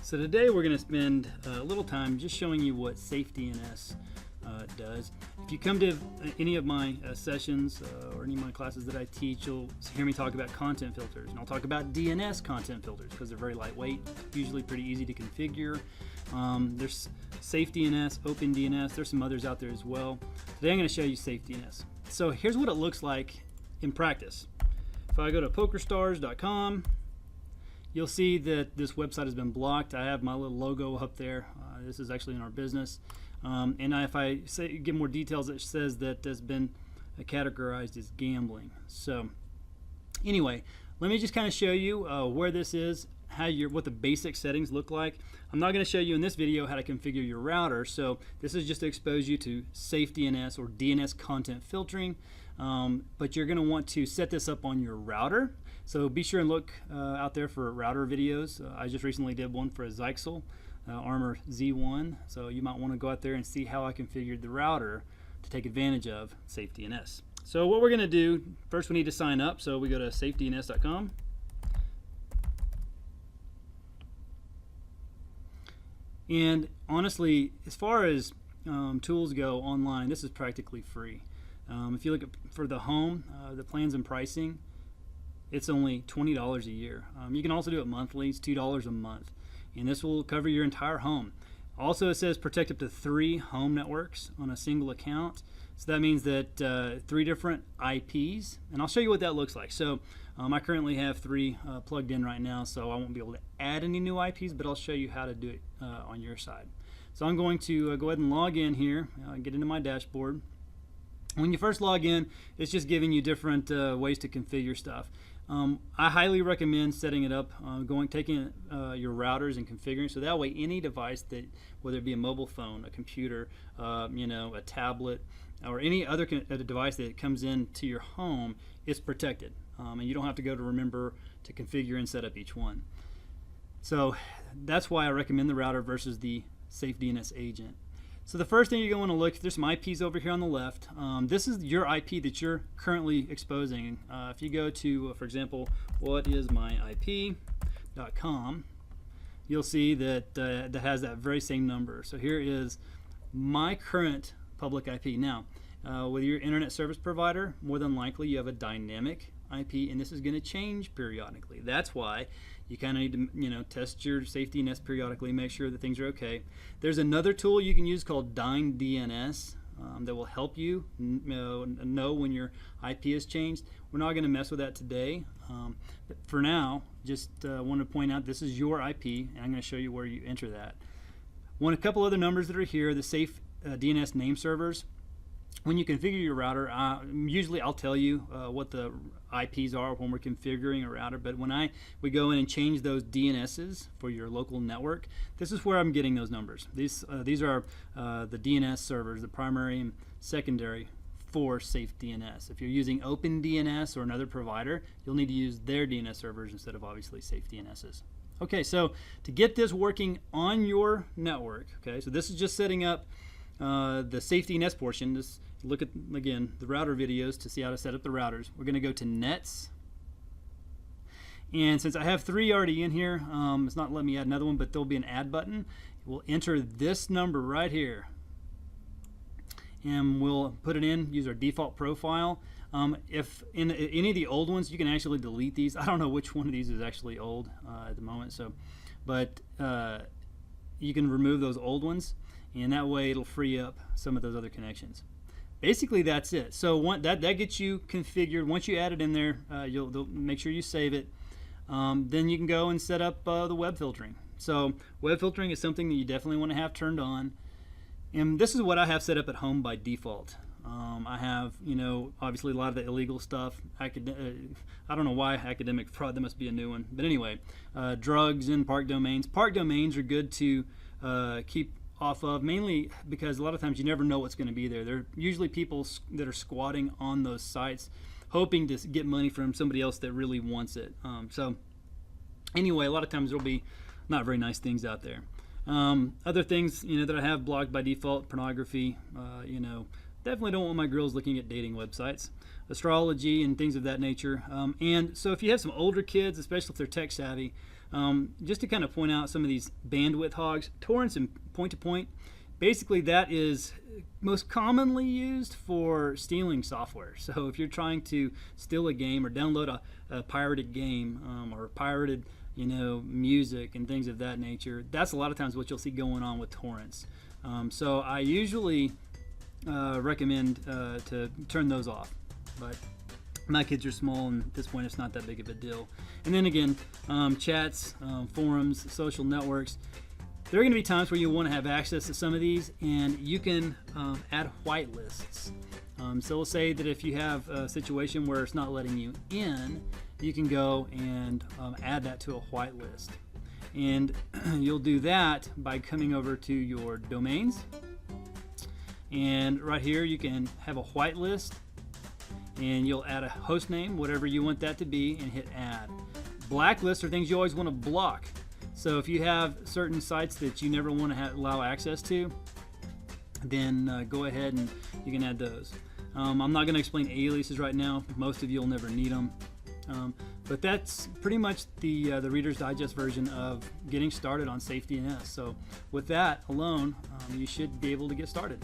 So today we're going to spend a little time just showing you what SafeDNS does. If you come to any of my sessions or any of my classes that I teach, you'll hear me talk about content filters, and I'll talk about DNS content filters because they're very lightweight, usually pretty easy to configure. There's SafeDNS, OpenDNS, there's some others out there as well. Today I'm going to show you SafeDNS. So here's what it looks like in practice. If I go to pokerstars.com, you'll see that this website has been blocked. I have my little logo up there. This is actually in our business. And if I give more details, it says that has been categorized as gambling. So anyway, let me just kind of show you where this is, what the basic settings look like. I'm not going to show you in this video how to configure your router. So this is just to expose you to SafeDNS or DNS content filtering. But you're going to want to set this up on your router. So be sure and look out there for router videos. I just recently did one for a Zyxel Armor Z1. So you might want to go out there and see how I configured the router to take advantage of SafeDNS. So what we're going to do, first we need to sign up. So we go to safedns.com. And honestly, as far as tools go online, this is practically free. If you look for the home, the plans and pricing, it's only $20 a year. You can also do it monthly. It's $2 a month. And this will cover your entire home. Also, it says protect up to 3 home networks on a single account. So that means that 3 different IPs. And I'll show you what that looks like. So I currently have 3 plugged in right now, so I won't be able to add any new IPs, but I'll show you how to do it on your side. So I'm going to go ahead and log in here, get into my dashboard. When you first log in, it's just giving you different ways to configure stuff. I highly recommend setting it up, taking your routers and configuring, so that way any device that, whether it be a mobile phone, a computer, a tablet, or any other device that comes into your home, is protected. And you don't have to go to remember to configure and set up each one. So that's why I recommend the router versus the SafeDNS agent. So the first thing you're going to look, there's some IPs over here on the left. This is your IP that you're currently exposing. If you go to, for example, whatismyip.com, you'll see that that has that very same number. So here is my current public IP. Now, with your internet service provider, more than likely you have a dynamic IP, and this is going to change periodically. That's why you kind of need to test your SafeDNS periodically, make sure that things are okay. There's another tool you can use called DynDNS that will help you know when your IP has changed. We're not going to mess with that today, but for now, just want to point out this is your IP, and I'm going to show you where you enter that. A couple other numbers that are here, the SafeDNS name servers. When you configure your router, usually I'll tell you what the IPs are when we're configuring a router, but when we go in and change those DNSs for your local network, this is where I'm getting those numbers. These are the DNS servers, the primary and secondary for SafeDNS. If you're using OpenDNS or another provider, you'll need to use their DNS servers instead of obviously SafeDNS's. Okay, so to get this working on your network, okay, so this is just setting up the SafeDNS portion. Just look at, again, the router videos to see how to set up the routers. We're going to go to Nets. And since I have 3 already in here, it's not letting me add another one, but there'll be an add button. We'll enter this number right here. And we'll put it in, use our default profile. If in any of the old ones, you can actually delete these. I don't know which one of these is actually old at the moment, but you can remove those old ones, and that way it'll free up some of those other connections. Basically, that's it. So that gets you configured. Once you add it in there, you'll make sure you save it. Then you can go and set up the web filtering. So web filtering is something that you definitely want to have turned on. And this is what I have set up at home by default. I have, obviously a lot of the illegal stuff. I don't know why academic fraud, that must be a new one. But anyway, drugs and park domains. Park domains are good to keep off of, mainly because a lot of times you never know what's going to be there. There are usually people that are squatting on those sites hoping to get money from somebody else that really wants it. So anyway, a lot of times there'll be not very nice things out there. Other things that I have blocked by default: pornography, definitely don't want my girls looking at dating websites, astrology and things of that nature. And so if you have some older kids, especially if they're tech savvy, just to kind of point out some of these bandwidth hogs, torrents and point-to-point, basically that is most commonly used for stealing software. So if you're trying to steal a game or download a pirated game or pirated music and things of that nature, that's a lot of times what you'll see going on with torrents. So I usually recommend to turn those off, but my kids are small and at this point it's not that big of a deal. And then again, chats, forums, social networks, there are going to be times where you want to have access to some of these, and you can add whitelists. So we'll say that if you have a situation where it's not letting you in, you can go and add that to a whitelist. And you'll do that by coming over to your domains. And right here you can have a whitelist, and you'll add a host name, whatever you want that to be, and hit add. Blacklists are things you always want to block. So if you have certain sites that you never want to allow access to, then go ahead and you can add those. I'm not going to explain aliases right now. Most of you will never need them. But that's pretty much the Reader's Digest version of getting started on SafeDNS. So with that alone, you should be able to get started.